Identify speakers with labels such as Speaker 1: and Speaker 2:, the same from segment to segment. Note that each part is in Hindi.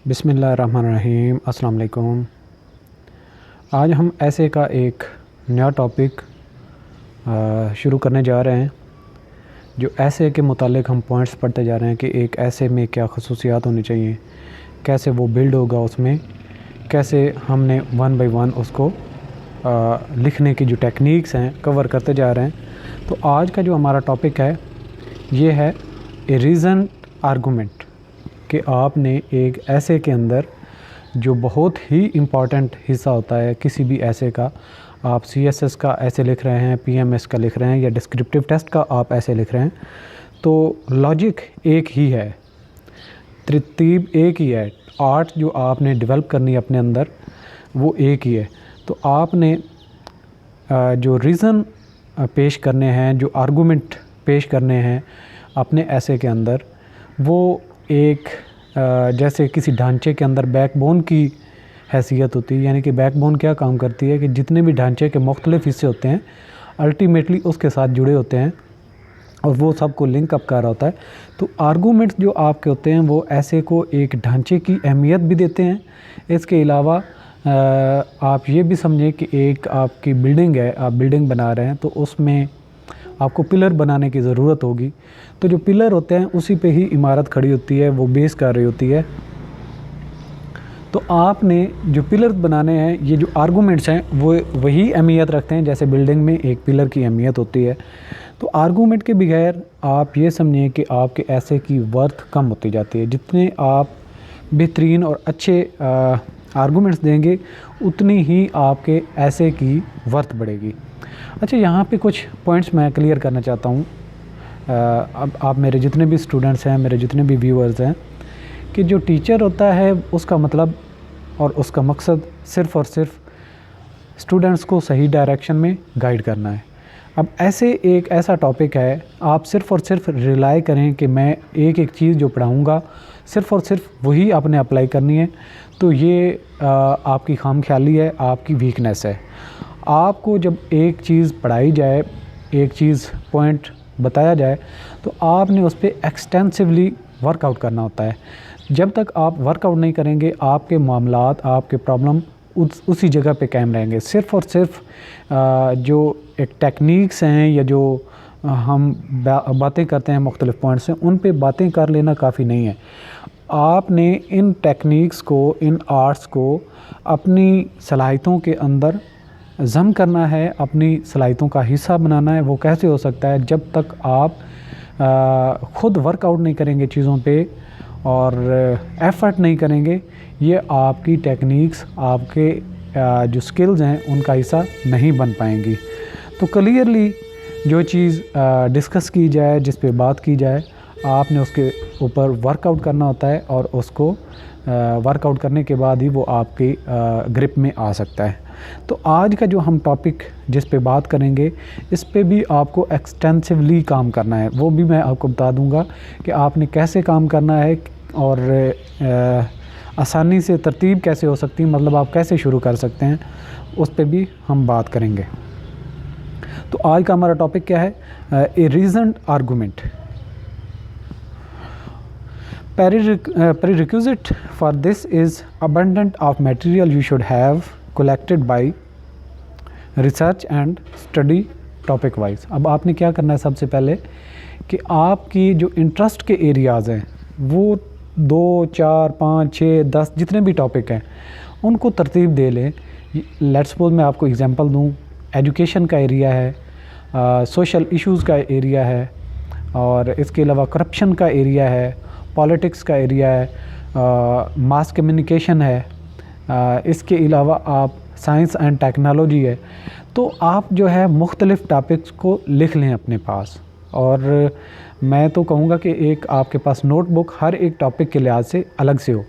Speaker 1: बिस्मिल्लाहिर्रहमानिर्रहीम। अस्सलाम वालेकुम। आज हम ऐसे का एक नया टॉपिक शुरू करने जा रहे हैं। जो ऐसे के मुतालिक हम पॉइंट्स पढ़ते जा रहे हैं कि एक ऐसे में क्या खसूसियात होनी चाहिए, कैसे वो बिल्ड होगा, उसमें कैसे हमने वन बाय वन उसको लिखने की जो टेक्निक्स हैं कवर करते जा रहे हैं। तो आज का जो हमारा टॉपिक है ये है ए रीज़न आर्गूमेंट, कि आपने एक ऐसे के अंदर जो बहुत ही इम्पॉर्टेंट हिस्सा होता है किसी भी ऐसे का, आप CSS का ऐसे लिख रहे हैं, PMS का लिख रहे हैं या डिस्क्रिप्टिव टेस्ट का आप ऐसे लिख रहे हैं, तो लॉजिक एक ही है, तरतीब एक ही है, आर्ट जो आपने डेवलप करनी है अपने अंदर वो एक ही है। तो आपने जो रीज़न पेश करने हैं, जो आर्गूमेंट पेश करने हैं अपने ऐसे के अंदर, वो एक जैसे किसी ढांचे के अंदर बैकबोन की हैसियत होती है। यानी कि बैकबोन क्या काम करती है कि जितने भी ढांचे के मुख्तलिफ़ हिस्से होते हैं अल्टीमेटली उसके साथ जुड़े होते हैं और वो सबको लिंक अप कर रहा होता है। तो आर्गूमेंट्स जो आपके होते हैं वो ऐसे को एक ढांचे की अहमियत भी देते हैं। इसके अलावा आप ये भी समझें कि एक आपकी बिल्डिंग है, आप बिल्डिंग बना रहे हैं तो उसमें आपको पिलर बनाने की ज़रूरत होगी। तो जो पिलर होते हैं उसी पे ही इमारत खड़ी होती है, वो बेस कर रही होती है। तो आपने जो पिलर बनाने हैं, ये जो आर्गूमेंट्स हैं वो वही अहमियत रखते हैं जैसे बिल्डिंग में एक पिलर की अहमियत होती है। तो आर्गूमेंट के बगैर आप ये समझें कि आपके ऐसे की वर्थ कम होती जाती है। जितने आप बेहतरीन और अच्छे आर्गूमेंट्स देंगे उतनी ही आपके ऐसे की वर्थ बढ़ेगी। अच्छा, यहाँ पे कुछ पॉइंट्स मैं क्लियर करना चाहता हूँ। अब आप मेरे जितने भी स्टूडेंट्स हैं, मेरे जितने भी व्यूअर्स हैं, कि जो टीचर होता है उसका मतलब और उसका मकसद सिर्फ़ और सिर्फ स्टूडेंट्स को सही डायरेक्शन में गाइड करना है। अब ऐसे एक ऐसा टॉपिक है, आप सिर्फ़ और सिर्फ रिलाई करें कि मैं एक एक चीज़ जो पढ़ाऊँगा सिर्फ़ और सिर्फ वही आपने अप्लाई करनी है, तो ये आपकी खामख्याली है, आपकी वीकनेस है। आपको जब एक चीज़ पढ़ाई जाए, एक चीज़ पॉइंट बताया जाए, तो आपने उस पर एक्सटेंसिवली वर्कआउट करना होता है। जब तक आप वर्कआउट नहीं करेंगे आपके मामलात, आपके प्रॉब्लम उसी जगह पे कायम रहेंगे। सिर्फ़ और सिर्फ जो एक टेक्निक्स हैं या जो हम बातें करते हैं मुख्तलिफ़ पॉइंट्स से, उन पे बातें कर लेना काफ़ी नहीं है। आपने इन टेक्निक्स को, इन आर्ट्स को अपनी सलाहियतों के अंदर ज़म करना है, अपनी सलाहियतों का हिस्सा बनाना है। वो कैसे हो सकता है? जब तक आप ख़ुद वर्कआउट नहीं करेंगे चीज़ों पे और एफ़र्ट नहीं करेंगे, ये आपकी टेक्निक्स, आपके जो स्किल्स हैं उनका हिस्सा नहीं बन पाएंगी। तो क्लियरली जो चीज़ डिस्कस की जाए, जिस पे बात की जाए, आपने उसके ऊपर वर्कआउट करना होता है और उसको वर्कआउट करने के बाद ही वो आपकी ग्रिप में आ सकता है। तो आज का जो हम टॉपिक जिस पे बात करेंगे, इस पे भी आपको एक्सटेंसिवली काम करना है। वो भी मैं आपको बता दूंगा कि आपने कैसे काम करना है और आसानी से तरतीब कैसे हो सकती है, मतलब आप कैसे शुरू कर सकते हैं, उस पे भी हम बात करेंगे। तो आज का हमारा टॉपिक क्या है? ए रीज़न्ड argument. Prerequisite for this is abundance of material you should have collected by research and study topic wise। अब आपने क्या करना है सबसे पहले कि आपकी जो इंटरेस्ट के एरियाज़ हैं वो 2, 4, 5, 6, 10 जितने भी टॉपिक हैं उनको तरतीब दे लें। लेट्स सपोज मैं आपको एग्जांपल दूं, एजुकेशन का एरिया है, सोशल इश्यूज़ का एरिया है, और इसके अलावा करप्शन का एरिया है, पॉलिटिक्स का एरिया है, मास कम्युनिकेशन है, इसके अलावा आप साइंस एंड टेक्नोलॉजी है। तो आप जो है मुख्तलिफ़ टॉपिक्स को लिख लें अपने पास, और मैं तो कहूँगा कि एक आपके पास नोटबुक हर एक टॉपिक के लिहाज से अलग से हो।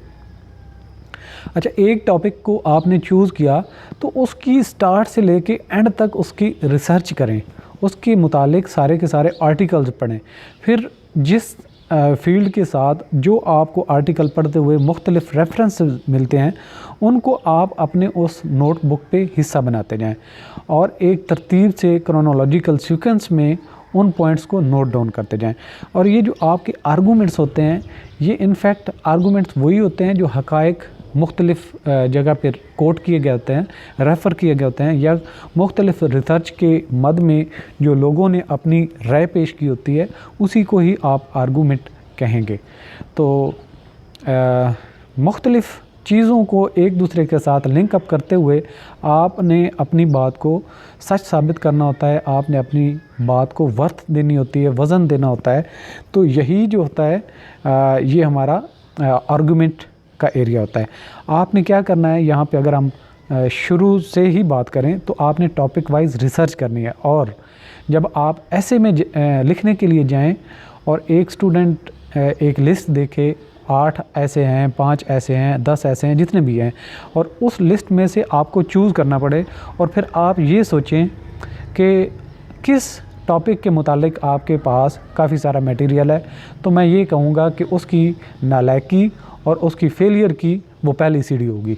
Speaker 1: अच्छा, एक टॉपिक को आपने चूज़ किया तो उसकी स्टार्ट से लेके एंड तक उसकी रिसर्च करें, उसके मुतालिक सारे के सारे आर्टिकल्स पढ़ें। फिर जिस फील्ड के साथ जो आपको आर्टिकल पढ़ते हुए मुख्तलिफ़ रेफरेंस मिलते हैं उनको आप अपने उस नोटबुक पे हिस्सा बनाते जाएं और एक तरतीब से क्रोनोलॉजिकल सीक्वेंस में उन पॉइंट्स को नोट डाउन करते जाएं। और ये जो आपके आर्गूमेंट्स होते हैं, ये इनफैक्ट आर्गूमेंट्स वही होते हैं जो हक़ाइक़ मुख्तलिफ़ जगह पर कोट किए गए होते हैं, रेफ़र किए गए होते हैं, या मुख्तलिफ़ रिसर्च के मद में जो लोगों ने अपनी राय पेश की होती है, उसी को ही आप आर्गूमेंट कहेंगे। तो मुख्तलिफ़ चीज़ों को एक दूसरे के साथ लिंक अप करते हुए आपने अपनी बात को सच साबित करना होता है, आपने अपनी बात को वर्थ देनी होती है, वज़न देना होता है। तो यही जो होता है ये हमारा आर्गूमेंट का एरिया होता है। आपने क्या करना है यहाँ पे, अगर हम शुरू से ही बात करें तो आपने टॉपिक वाइज रिसर्च करनी है। और जब आप ऐसे में लिखने के लिए जाएं और एक स्टूडेंट एक लिस्ट देखे, 8 ऐसे हैं, 5 ऐसे हैं, 10 ऐसे हैं, जितने भी हैं, और उस लिस्ट में से आपको चूज़ करना पड़े, और फिर आप ये सोचें कि किस टॉपिक के मुतालिक आपके पास काफ़ी सारा मटेरियल है, तो मैं ये कहूँगा कि उसकी नालायकी और उसकी फेलियर की वो पहली सीढ़ी होगी।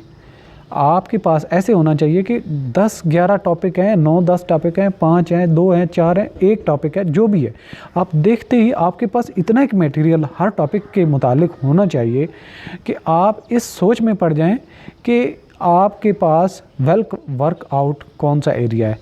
Speaker 1: आपके पास ऐसे होना चाहिए कि 10-11 टॉपिक हैं, 9-10 टॉपिक हैं, 5 हैं, 2 हैं, 4 हैं, एक टॉपिक है, जो भी है, आप देखते ही आपके पास इतना एक मटेरियल हर टॉपिक के मुतालिक होना चाहिए कि आप इस सोच में पड़ जाएं कि आपके पास वर्क आउट कौन सा एरिया है,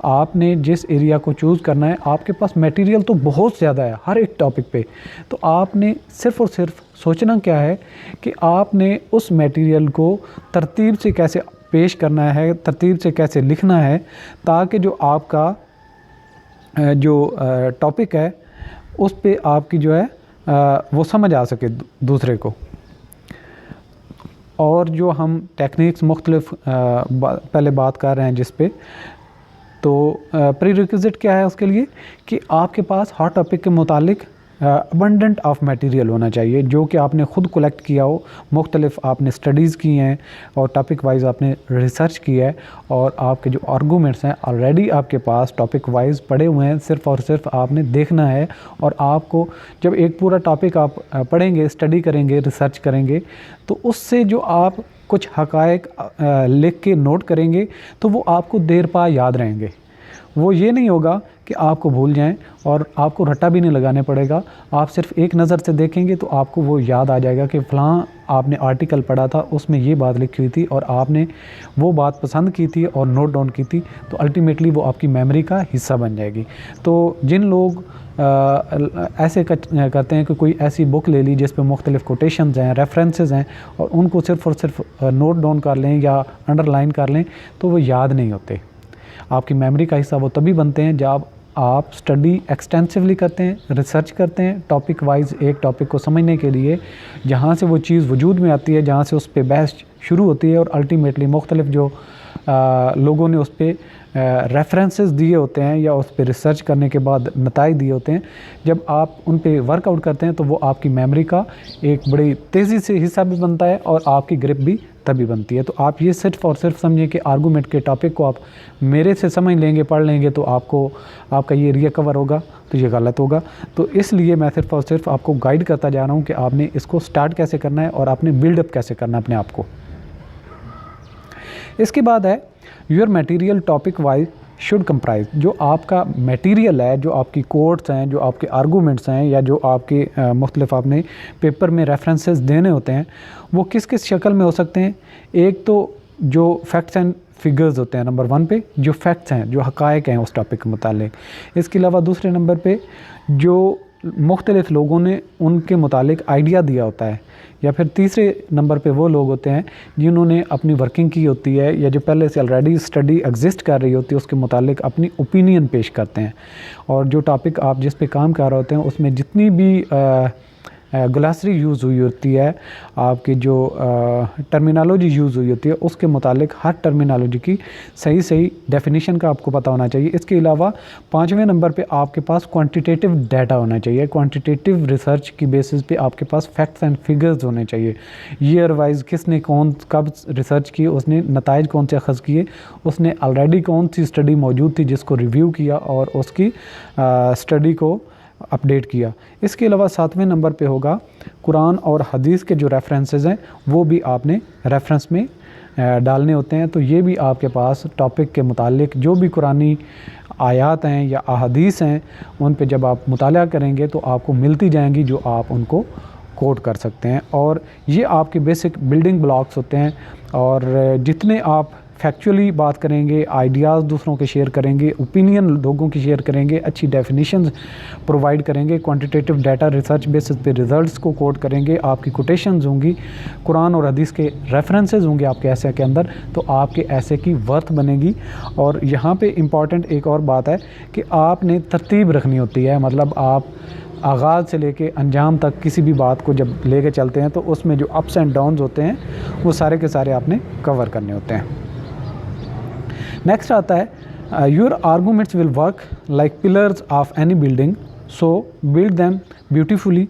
Speaker 1: आपने जिस एरिया को चूज़ करना है, आपके पास मटेरियल तो बहुत ज़्यादा है हर एक टॉपिक पे। तो आपने सिर्फ़ और सिर्फ सोचना क्या है कि आपने उस मटेरियल को तरतीब से कैसे पेश करना है, तरतीब से कैसे लिखना है, ताकि जो आपका जो टॉपिक है उस पे आपकी जो है वो समझ आ सके दूसरे को। और जो हम टेक्निक्स मुख्तलिफ पहले बात कर रहे हैं जिस पे, तो प्रीरिक्विजिट क्या है उसके लिए कि आपके पास हर टॉपिक के मुतालिक अबंडेंट ऑफ मटेरियल होना चाहिए, जो कि आपने ख़ुद कलेक्ट किया हो, मुख्तलिफ आपने स्टडीज़ की हैं और टॉपिक वाइज आपने रिसर्च किया है, और आपके जो आर्गूमेंट्स हैं ऑलरेडी आपके पास टॉपिक वाइज पड़े हुए हैं, सिर्फ़ और सिर्फ आपने देखना है। और आपको जब एक पूरा टॉपिक आप पढ़ेंगे, स्टडी करेंगे, रिसर्च करेंगे, तो उससे जो आप कुछ हक़ाइक़ लिख के नोट करेंगे तो वो आपको देर पा याद रहेंगे। वो ये नहीं होगा कि आपको भूल जाएं और आपको रट्टा भी नहीं लगाने पड़ेगा। आप सिर्फ एक नज़र से देखेंगे तो आपको वो याद आ जाएगा कि फ़लाँ आपने आर्टिकल पढ़ा था, उसमें ये बात लिखी हुई थी और आपने वो बात पसंद की थी और नोट डाउन की थी, तो अल्टीमेटली वो आपकी मेमोरी का हिस्सा बन जाएगी। तो जिन लोग ऐसे करते हैं कि कोई ऐसी बुक ले ली जिस पे मुख्तलिफ़ कोटेशंस हैं, रेफरेंसेस हैं, और उनको सिर्फ़ और सिर्फ नोट डाउन कर लें या अंडरलाइन कर लें, तो वो याद नहीं होते। आपकी मेमोरी का हिस्सा वो तभी बनते हैं जब आप स्टडी एक्सटेंसिवली करते हैं, रिसर्च करते हैं टॉपिक वाइज, एक टॉपिक को समझने के लिए, जहाँ से वो चीज़ वजूद में आती है, जहाँ से उस पे बहस शुरू होती है, और अल्टीमेटली मुख्तलिफ़ जो लोगों ने उस पे रेफरेंसेस दिए होते हैं या उस पे रिसर्च करने के बाद नताइज दिए होते हैं, जब आप उन पे वर्कआउट करते हैं तो वो आपकी मेमोरी का एक बड़ी तेज़ी से हिस्सा भी बनता है और आपकी ग्रिप भी तभी बनती है। तो आप ये सिर्फ़ और सिर्फ समझें कि आर्गूमेंट के टॉपिक को आप मेरे से समझ लेंगे, पढ़ लेंगे तो आपका ये एरिया कवर होगा, तो ये गलत होगा। तो इसलिए मैं सिर्फ़ और सिर्फ आपको गाइड करता जा रहा हूँ कि आपने इसको स्टार्ट कैसे करना है और आपने बिल्डअप कैसे करना है अपने आप को। इसके बाद है your material topic wise should comprise. जो आपका मटेरियल है, जो आपकी कोट्स हैं, जो आपके आर्गूमेंट्स हैं, या जो आपके मुख्तलिफ आपने पेपर में रेफरेंसेस देने होते हैं, वो किस किस शक्ल में हो सकते हैं। एक तो जो फैक्ट्स एंड फिगर्स होते हैं नंबर 1 पे, जो फैक्ट्स हैं, जो हक़ाइक़ हैं उस टॉपिक के मुतालिक। इसके अलावा दूसरे नंबर पे जो मुख्तलिफ़ लोगों ने उनके मुतालिक आइडिया दिया होता है, या फिर तीसरे नंबर पे वो लोग होते हैं जिन्होंने अपनी वर्किंग की होती है, या जो पहले से ऑलरेडी स्टडी एग्जिस्ट कर रही होती है, उसके मुतालिक अपनी ओपिनियन पेश करते हैं। और जो टॉपिक आप जिस पे काम कर रहे होते हैं उसमें जितनी भी ग्लासरी यूज़ हुई होती है, आपकी जो टर्मिनोलॉजी यूज़ हुई होती है, उसके मुतालिक हर टर्मिनोलॉजी की सही सही डेफिनेशन का आपको पता होना चाहिए। इसके अलावा 5वें नंबर पे आपके पास क्वांटिटेटिव डाटा होना चाहिए। क्वांटिटेटिव रिसर्च की बेसिस पे आपके पास फैक्ट्स एंड फिगर्स होने चाहिए। ईयर वाइज किसने कौन कब रिसर्च की, उसने नताइज कौन से अखज़ किए, उसने ऑलरेडी कौन सी स्टडी मौजूद थी जिसको रिव्यू किया और उसकी स्टडी को अपडेट किया। इसके अलावा 7वें नंबर पे होगा कुरान और हदीस के जो रेफरेंसेस हैं वो भी आपने रेफरेंस में डालने होते हैं। तो ये भी आपके पास टॉपिक के मुतालिक जो भी कुरानी आयात हैं या अहादीस हैं, उन पे जब आप मुताला करेंगे तो आपको मिलती जाएंगी जो आप उनको कोट कर सकते हैं। और ये आपके बेसिक बिल्डिंग ब्लॉक्स होते हैं। और जितने आप फैक्चुअली बात करेंगे, आइडियाज़ दूसरों के शेयर करेंगे, ओपिनियन लोगों की शेयर करेंगे, अच्छी डेफिनेशंस प्रोवाइड करेंगे, क्वांटिटेटिव डाटा रिसर्च बेसिस पे रिज़ल्ट्स को कोट करेंगे, आपकी कोटेशंस होंगी, कुरान और हदीस के रेफरेंसेस होंगे आपके ऐसे के अंदर, तो आपके ऐसे की वर्थ बनेगी। और यहाँ पे इम्पॉर्टेंट एक और बात है कि आपने तरतीब रखनी होती है। मतलब आप आगाज़ से लेके अंजाम तक किसी भी बात को जब लेके चलते हैं तो उसमें जो अप्स एंड डाउन्स होते हैं वो सारे के सारे आपने कवर करने होते हैं। नेक्स्ट आता है your arguments will work like pillars of any building, so build them beautifully.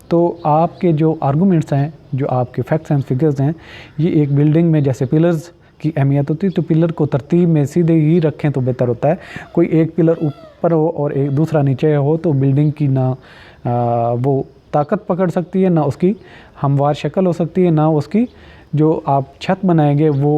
Speaker 1: तो आपके जो आर्गूमेंट्स हैं, जो आपके फैक्ट्स एंड फिगर्स हैं, ये एक बिल्डिंग में जैसे पिलर्स की अहमियत होती है, तो पिलर को तरतीब में सीधे ही रखें तो बेहतर होता है। कोई एक पिलर ऊपर हो और एक दूसरा नीचे हो तो बिल्डिंग की ना वो ताकत पकड़ सकती है, ना उसकी हमवार शक्ल हो सकती है, ना उसकी जो आप छत बनाएंगे वो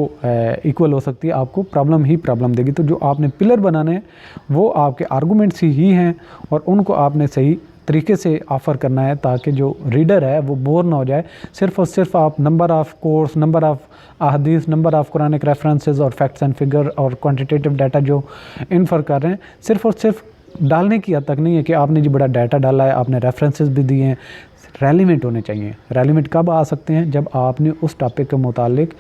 Speaker 1: इक्वल हो सकती है, आपको प्रॉब्लम ही प्रॉब्लम देगी। तो जो आपने पिलर बनाने हैं वो आपके आर्गूमेंट्स ही हैं और उनको आपने सही तरीके से ऑफ़र करना है ताकि जो रीडर है वो बोर ना हो जाए। सिर्फ़ और सिर्फ आप number of course, number of अहादीस, नंबर ऑफ़ कुरानिक रेफरेंसेस और फैक्ट्स एंड फिगर और क्वांटिटेटिव डाटा जो इन्फर कर रहे हैं, सिर्फ़ और सिर्फ डालने की हद तक नहीं है कि आपने जो बड़ा डाटा डाला है, आपने रेफरेंसेस भी दिए हैं, रेलिवेंट होने चाहिए। रेलिवेंट कब आ सकते हैं? जब आपने उस टॉपिक के मुतालिक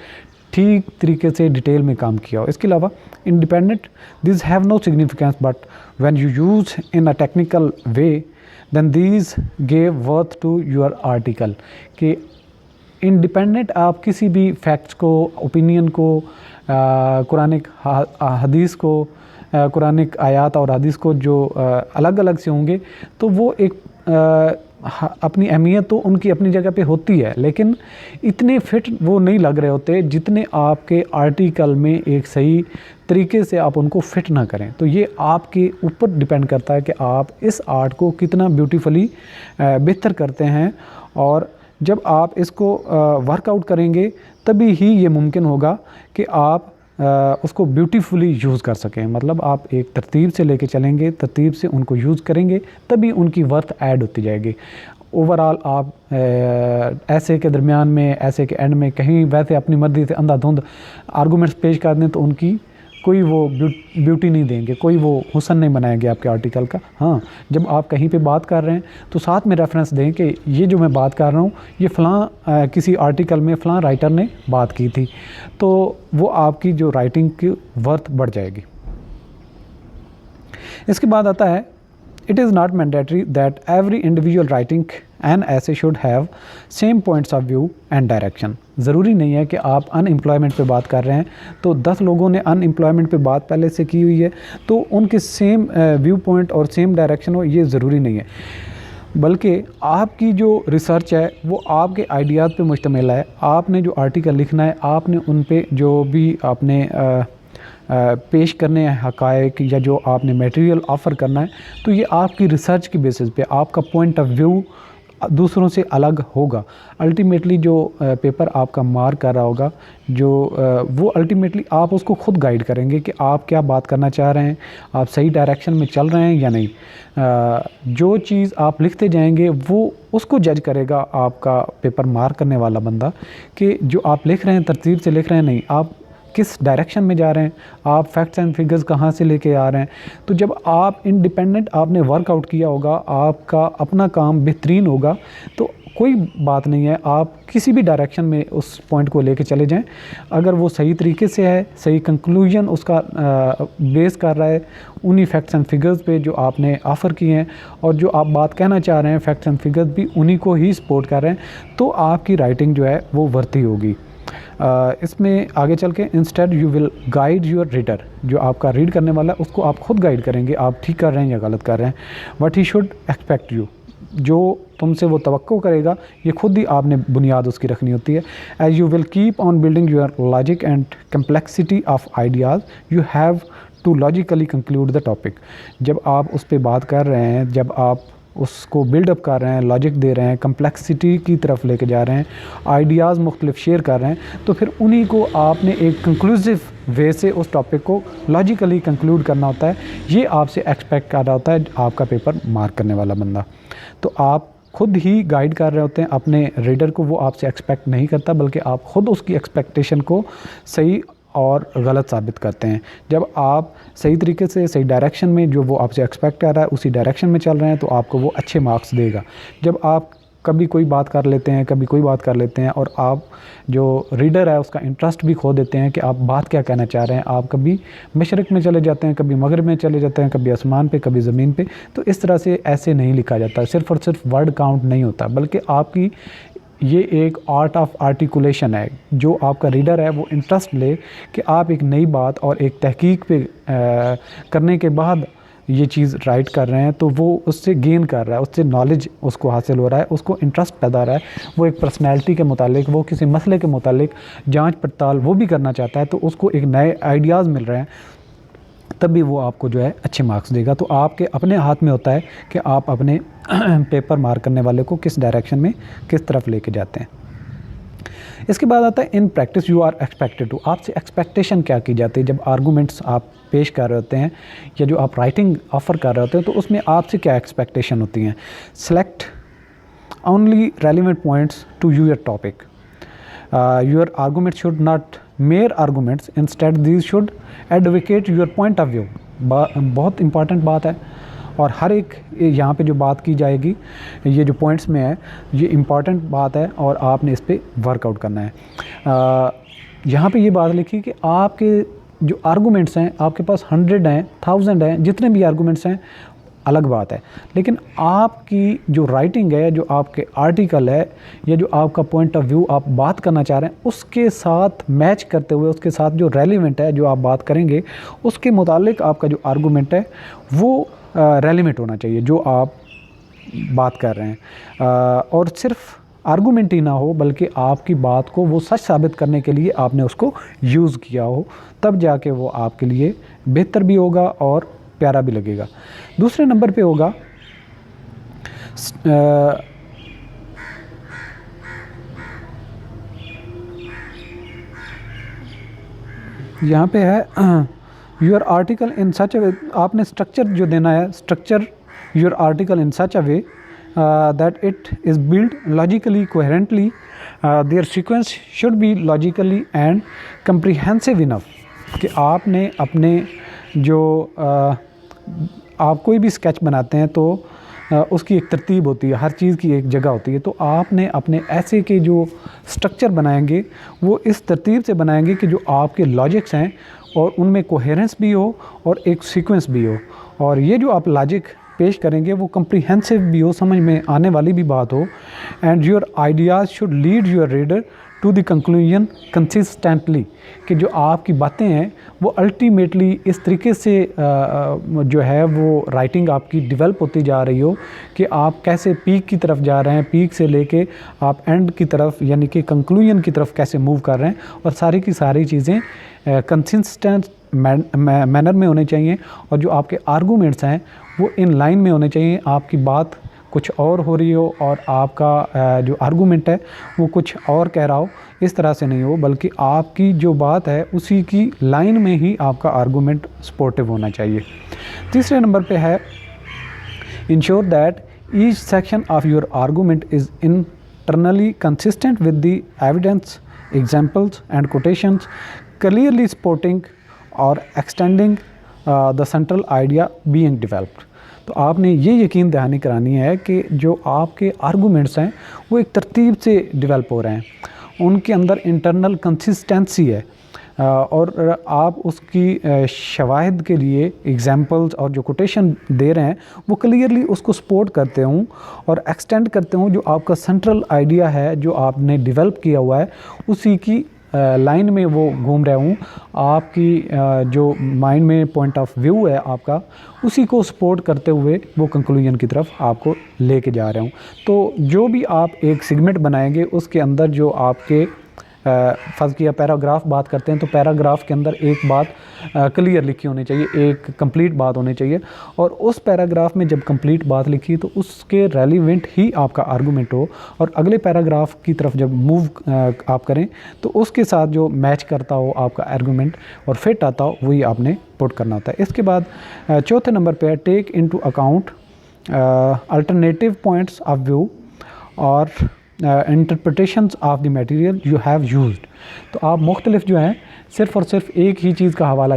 Speaker 1: ठीक तरीके से डिटेल में काम किया हो। इसके अलावा independent this have no significance but when you use in a technical way then these gave worth to your article. कि इंडिपेंडेंट आप किसी भी फैक्ट्स को, ओपिनियन को, कुरानिक हदीस को, कुरानिक आयात और हदीस को जो अलग अलग से होंगे तो वो एक अपनी अहमियत तो उनकी अपनी जगह पे होती है, लेकिन इतने फिट वो नहीं लग रहे होते जितने आपके आर्टिकल में एक सही तरीके से आप उनको फिट ना करें। तो ये आपके ऊपर डिपेंड करता है कि आप इस आर्ट को कितना ब्यूटीफुली बेहतर करते हैं। और जब आप इसको वर्कआउट करेंगे तभी ही ये मुमकिन होगा कि आप उसको ब्यूटीफुली यूज़ कर सकें। मतलब आप एक तरतीब से लेके चलेंगे, तरतीब से उनको यूज़ करेंगे, तभी उनकी वर्थ ऐड होती जाएगी। ओवरऑल आप ऐसे के दरमियान में, ऐसे के एंड में कहीं वैसे अपनी मर्ज़ी से अंधाधुंध आर्गूमेंट्स पेश कर दें तो उनकी कोई वो ब्यूटी नहीं देंगे, कोई वो हुस्न नहीं बनाएंगे आपके आर्टिकल का। हाँ, जब आप कहीं पे बात कर रहे हैं तो साथ में रेफरेंस दें कि ये जो मैं बात कर रहा हूँ ये फ़लाँ किसी आर्टिकल में फ़लाँ राइटर ने बात की थी, तो वो आपकी जो राइटिंग की वर्थ बढ़ जाएगी। इसके बाद आता है it is not mandatory that every individual writing an essay should have same points of view and direction. ज़रूरी नहीं है कि आप अनएम्प्लॉयमेंट पे बात कर रहे हैं तो 10 लोगों ने अनएम्प्लॉयमेंट पे बात पहले से की हुई है तो उनके सेम व्यू पॉइंट और सेम डायरेक्शन हो, ये ज़रूरी नहीं है। बल्कि आपकी जो रिसर्च है वो आपके आइडियाज़ पे मुश्तमिल है। आपने जो आर्टिकल लिखना है, आपने उन पे जो भी आपने पेश करने हैं हक़ाइक़ या जो आपने मटेरियल ऑफ़र करना है, तो ये आपकी रिसर्च की बेसिस पे आपका पॉइंट ऑफ व्यू दूसरों से अलग होगा। अल्टीमेटली जो पेपर आपका मार्क कर रहा होगा, जो वो अल्टीमेटली आप उसको खुद गाइड करेंगे कि आप क्या बात करना चाह रहे हैं, आप सही डायरेक्शन में चल रहे हैं या नहीं। जो चीज़ आप लिखते जाएंगे वो उसको जज करेगा आपका पेपर मार्क करने वाला बंदा कि जो आप लिख रहे हैं तरतीब से लिख रहे हैं, नहीं आप किस डायरेक्शन में जा रहे हैं, आप फैक्ट्स एंड फिगर्स कहाँ से लेके आ रहे हैं। तो जब आप इंडिपेंडेंट आपने वर्कआउट किया होगा, आपका अपना काम बेहतरीन होगा, तो कोई बात नहीं है, आप किसी भी डायरेक्शन में उस पॉइंट को लेके चले जाएं। अगर वो सही तरीके से है, सही कंक्लूजन उसका बेस कर रहा है उन्हीं फैक्ट्स एंड फिगर्स पे जो आपने ऑफ़र किए हैं, और जो आप बात कहना चाह रहे हैं फैक्ट्स एंड फिगर्स भी उन्हीं को ही सपोर्ट कर रहे हैं, तो आपकी राइटिंग जो है वो वर्ती होगी। इसमें आगे चल के instead you will guide your reader, जो आपका रीड करने वाला है उसको आप खुद गाइड करेंगे, आप ठीक कर रहे हैं या गलत कर रहे हैं। What he should expect you, जो तुमसे वो तवक्को करेगा ये खुद ही आपने बुनियाद उसकी रखनी होती है। As you will keep on building your logic and complexity of ideas you have to logically conclude the topic. जब आप उस पर बात कर रहे हैं, जब आप उसको बिल्डअप कर रहे हैं, लॉजिक दे रहे हैं, कम्प्लेक्सिटी की तरफ लेके जा रहे हैं, आइडियाज़ मुख्तलिफ शेयर कर रहे हैं, तो फिर उन्हीं को आपने एक कंक्लूसिव वे से उस टॉपिक को लॉजिकली कंक्लूड करना होता है। ये आपसे एक्सपेक्ट कर रहा होता है आपका पेपर मार्क करने वाला बंदा। तो आप खुद ही गाइड कर रहे होते हैं अपने रीडर को, वो आपसे एक्सपेक्ट नहीं करता, बल्कि आप खुद उसकी एक्सपेक्टेशन को सही और गलत साबित करते हैं। जब आप सही तरीके से सही डायरेक्शन में जो वो आपसे एक्सपेक्ट कर रहा है उसी डायरेक्शन में चल रहे हैं तो आपको वो अच्छे मार्क्स देगा। जब आप कभी कोई बात कर लेते हैं, कभी कोई बात कर लेते हैं और आप जो रीडर है उसका इंटरेस्ट भी खो देते हैं कि आप बात क्या कहना चाह रहे हैं, आप कभी मशरिक़ में चले जाते हैं, कभी मगरिब में चले जाते हैं, कभी आसमान पे, कभी ज़मीन पे, तो इस तरह से ऐसे नहीं लिखा जाता। सिर्फ़ और सिर्फ वर्ड काउंट नहीं होता, बल्कि आपकी ये एक आर्ट ऑफ आर्टिकुलेशन है। जो आपका रीडर है वो इंटरेस्ट ले कि आप एक नई बात और एक तहकीक पे करने के बाद ये चीज़ राइट कर रहे हैं, तो वो उससे गेन कर रहा है, उससे नॉलेज उसको हासिल हो रहा है, उसको इंटरेस्ट पैदा हो रहा है, वो एक पर्सनैलिटी के मुतालिक, वो किसी मसले के मुतालिक जांच पड़ताल वो भी करना चाहता है, तो उसको एक नए आइडियाज़ मिल रहे हैं, तभी वो आपको जो है अच्छे मार्क्स देगा। तो आपके अपने हाथ में होता है कि आप अपने पेपर मार्क करने वाले को किस डायरेक्शन में, किस तरफ लेके जाते हैं। इसके बाद आता है in practice you are expected to. आपसे एक्सपेक्टेशन क्या की जाती है जब आर्गूमेंट्स आप पेश कर रहे होते हैं या जो आप राइटिंग ऑफ़र कर रहे होते हैं, तो उसमें आपसे क्या एक्सपेक्टेशन होती हैं। Select only relevant points to your topic. Your argument should not mere arguments, instead these should advocate your point of view. बहुत इंपॉर्टेंट बात है और हर एक यहाँ पे जो बात की जाएगी ये जो पॉइंट्स में है ये इम्पॉर्टेंट बात है और आपने इस पर वर्कआउट करना है। यहाँ पे ये बात लिखी कि आपके जो आर्गूमेंट्स हैं आपके पास 100 हैं, 1000 हैं, जितने भी आर्गूमेंट्स हैं अलग बात है, लेकिन आपकी जो राइटिंग है, जो आपके आर्टिकल है या जो आपका पॉइंट ऑफ व्यू आप बात करना चाह रहे हैं उसके साथ मैच करते हुए, उसके साथ जो रेलिवेंट है जो आप बात करेंगे उसके मुतालिक आपका जो आर्गूमेंट है वो रेलिवेंट होना चाहिए जो आप बात कर रहे हैं। और सिर्फ आर्गूमेंट ही ना हो बल्कि आपकी बात को वो सच साबित करने के लिए आपने उसको यूज़ किया हो, तब जाके वो आपके लिए बेहतर भी होगा और प्यारा भी लगेगा। दूसरे नंबर पे होगा यहाँ पे है योर आर्टिकल इन सच अ वे। आपने स्ट्रक्चर जो देना है, structure your article in such a way that it is built logically coherently, their sequence should be logically and comprehensive enough कि आपने अपने जो आप कोई भी स्केच बनाते हैं तो उसकी एक तरतीब होती है, हर चीज़ की एक जगह होती है, तो आपने अपने ऐसे के जो स्ट्रक्चर बनाएंगे वो इस तरतीब से बनाएंगे कि जो आपके लॉजिक्स हैं और उनमें कोहेरेंस भी हो और एक सीक्वेंस भी हो, और ये जो आप लॉजिक पेश करेंगे वो कम्प्रीहेंसिव भी हो, समझ में आने वाली भी बात हो। And your ideas should lead your reader to the conclusion consistently कि जो आपकी बातें हैं वो अल्टीमेटली इस तरीके से जो है वो राइटिंग आपकी डेवलप होती जा रही हो कि आप कैसे पीक की तरफ जा रहे हैं, पीक से लेके आप एंड की तरफ यानी कि कंक्लूजन की तरफ कैसे मूव कर रहे हैं, और सारी की सारी चीज़ें कंसिस्टेंट मैनर में होने चाहिए, और जो आपके आर्गूमेंट्स हैं वो इन लाइन में होने चाहिए। आपकी बात कुछ और हो रही हो और आपका जो आर्गूमेंट है वो कुछ और कह रहा हो, इस तरह से नहीं हो, बल्कि आपकी जो बात है उसी की लाइन में ही आपका आर्गूमेंट सपोर्टिव होना चाहिए। तीसरे नंबर पे है ensure that each section of your argument is internally consistent with the evidence, examples and quotations, clearly supporting और extending the central idea being developed. तो आपने ये यकीन दहानी करानी है कि जो आपके आर्गूमेंट्स हैं वो एक तरतीब से डेवलप हो रहे हैं, उनके अंदर इंटरनल कंसिस्टेंसी है, और आप उसकी शवाहिद के लिए एग्जाम्पल्स और जो कोटेशन दे रहे हैं वो क्लियरली उसको सपोर्ट करते हों और एक्सटेंड करते हों जो आपका सेंट्रल आइडिया है जो आपने डेवलप किया हुआ है उसी की लाइन में वो घूम रहे हूँ, आपकी जो माइंड में पॉइंट ऑफ व्यू है आपका उसी को सपोर्ट करते हुए वो कंक्लूजन की तरफ आपको लेके जा रहे हूँ। तो जो भी आप एक सेगमेंट बनाएंगे उसके अंदर जो आपके फ़र्ज़ किया पैराग्राफ बात करते हैं तो पैराग्राफ के अंदर एक बात क्लियर लिखी होनी चाहिए, एक कंप्लीट बात होनी चाहिए, और उस पैराग्राफ में जब कंप्लीट बात लिखी तो उसके रेलिवेंट ही आपका आर्गूमेंट हो, और अगले पैराग्राफ की तरफ जब मूव आप करें तो उसके साथ जो मैच करता हो आपका आर्गूमेंट और फिट आता हो वही आपने पुट करना होता है। इसके बाद चौथे नंबर पे है take into account alternative points of view और interpretations of the material you have used. तो आप मुख्तलिफ जो हैं सिर्फ़ और सिर्फ एक ही चीज़ का हवाला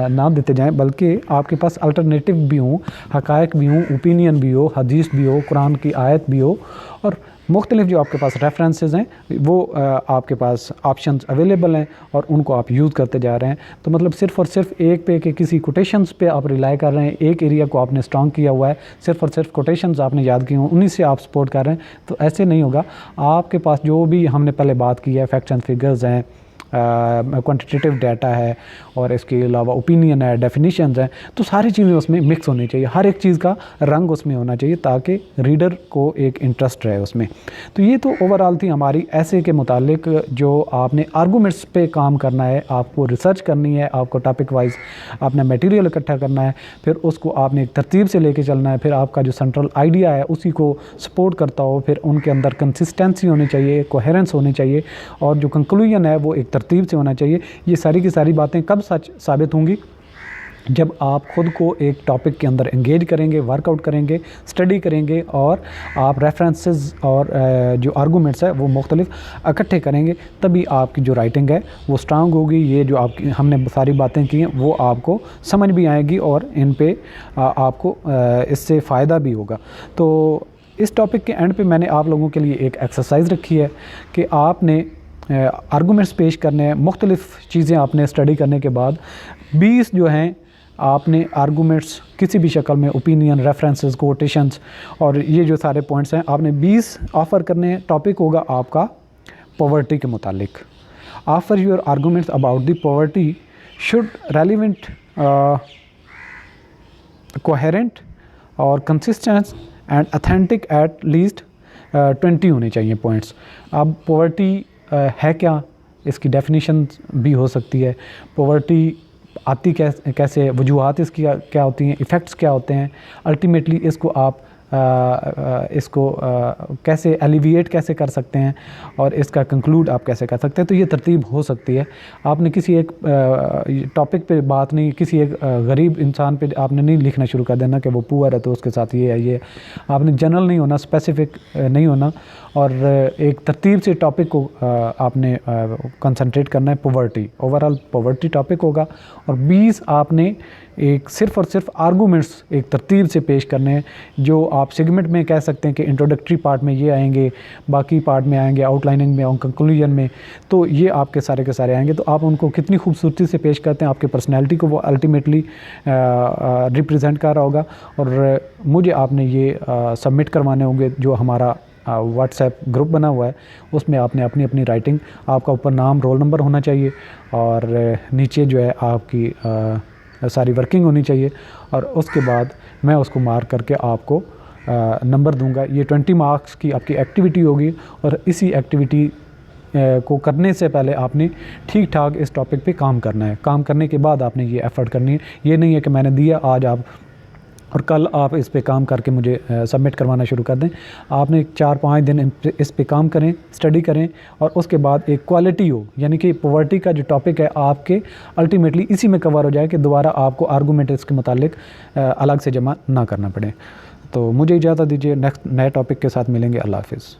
Speaker 1: ना देते जाएं, बल्कि आपके पास अल्टरनेटिव भी हों, हक़ाइक़ भी हों, ओपिनियन भी हो, हदीस भी हो, कुरान की आयत भी हो, और मुख्तलिफ जो आपके पास रेफरेंसेस हैं वो आपके पास ऑप्शंस अवेलेबल हैं और उनको आप यूज़ करते जा रहे हैं। तो मतलब सिर्फ़ और सिर्फ एक पे कि किसी कोटेशंस पे आप रिलाई कर रहे हैं, एक एरिया को आपने स्ट्रॉन्ग किया हुआ है, सिर्फ़ और सिर्फ कोटेशंस आपने याद किए हों, उन्हीं से आप सपोर्ट कर रहे हैं, तो ऐसे नहीं होगा। आपके पास जो भी हमने पहले बात की है, फैक्ट्स एंड फिगर्स हैं, क्वांटिटेटिव डाटा है, और इसके अलावा ओपिनियन है, डेफिनेशंस हैं, तो सारी चीज़ें उसमें मिक्स होनी चाहिए, हर एक चीज़ का रंग उसमें होना चाहिए ताकि रीडर को एक इंटरेस्ट रहे उसमें। तो ये तो ओवरऑल थी हमारी ऐसे के मुतालिक जो आपने आर्गूमेंट्स पे काम करना है, आपको रिसर्च करनी है, आपको टॉपिक वाइज आपने मटेरियल इकट्ठा करना है, फिर उसको आपने एक तरतीब से लेके चलना है, फिर आपका जो सेंट्रल आइडिया है उसी को सपोर्ट करता हो, फिर उनके अंदर कंसिस्टेंसी होनी चाहिए, कोहेरेंस होनी चाहिए, और जो कंक्लूजन है वो एक तरतीब से होना चाहिए। ये सारी की सारी बातें कब सच साबित होंगी? जब आप ख़ुद को एक टॉपिक के अंदर एंगेज करेंगे, वर्कआउट करेंगे, स्टडी करेंगे, और आप रेफरेंसेस और जो आर्गूमेंट्स है वो मुख्तलिफ इकट्ठे करेंगे, तभी आपकी जो राइटिंग है वो स्ट्रांग होगी। ये जो आपकी हमने सारी बातें की हैं वो आपको समझ भी आएगी और इन पे आपको इससे फ़ायदा भी होगा। तो इस टॉपिक के एंड पे मैंने आप लोगों के लिए एक एक्सरसाइज रखी है कि आपने आर्गूमेंट्स पेश करने हैं, मुख्तलिफ़ चीज़ें आपने स्टडी करने के बाद 20 जो हैं आपने आर्गूमेंट्स किसी भी शक्ल में, ओपिनियन, रेफरेंसेस, कोटेशंस, और ये जो सारे पॉइंट्स हैं आपने 20 ऑफ़र करने हैं। टॉपिक होगा आपका पॉवर्टी के मुतालिक। Offer your arguments about the poverty should relevant, coherent और consistent and authentic at least 20 होने चाहिए पॉइंट्स। अब पॉवर्टी है क्या, इसकी डेफिनेशन भी हो सकती है, पॉवर्टी आती कैसे, वजूहात इसकी क्या होती हैं, इफ़ेक्ट्स क्या होते हैं, अल्टीमेटली इसको आप कैसे एलिविएट कैसे कर सकते हैं, और इसका कंक्लूड आप कैसे कर सकते हैं। तो ये तरतीब हो सकती है। आपने किसी एक टॉपिक पे बात नहीं, किसी एक गरीब इंसान पे आपने नहीं लिखना शुरू कर देना कि वो पुअर है तो उसके साथ ये है, ये आपने जनरल नहीं होना, स्पेसिफिक नहीं होना, और एक तरतीब से टॉपिक को आपने कंसंट्रेट करना है। पॉवर्टी, ओवरऑल पॉवर्टी टॉपिक होगा, और 20 आपने एक सिर्फ़ और सिर्फ आर्गूमेंट्स एक तरतीब से पेश करने हैं, जो आप सेगमेंट में कह सकते हैं कि इंट्रोडक्टरी पार्ट में ये आएंगे, बाकी पार्ट में आएंगे, आउटलाइनिंग में और कंक्लूजन में, तो ये आपके सारे के सारे आएंगे। तो आप उनको कितनी खूबसूरती से पेश करते हैं, आपके पर्सनैलिटी को वो अल्टीमेटली रिप्रेजेंट कर रहा होगा। और मुझे आपने ये सबमिट करवाने होंगे, जो हमारा व्हाट्सएप ग्रुप बना हुआ है, उसमें आपने अपनी अपनी राइटिंग, आपका ऊपर नाम, रोल नंबर होना चाहिए, और नीचे जो है आपकी सारी वर्किंग होनी चाहिए, और उसके बाद मैं उसको मार्क करके आपको नंबर दूंगा। ये 20 मार्क्स की आपकी एक्टिविटी होगी, और इसी एक्टिविटी को करने से पहले आपने ठीक ठाक इस टॉपिक पे काम करना है। काम करने के बाद आपने ये एफ़र्ट करनी है। ये नहीं है कि मैंने दिया आज आप और कल आप इस पे काम करके मुझे सबमिट करवाना शुरू कर दें। आपने 4-5 दिन इस पे काम करें, स्टडी करें, और उसके बाद एक क्वालिटी हो, यानी कि पॉवर्टी का जो टॉपिक है आपके अल्टीमेटली इसी में कवर हो जाए कि दोबारा आपको आर्गूमेंट इसके मुतालिक अलग से जमा ना करना पड़े। तो मुझे इजाज़त दीजिए, नेक्स्ट नए टॉपिक के साथ मिलेंगे। अल्लाह हाफ़िज़।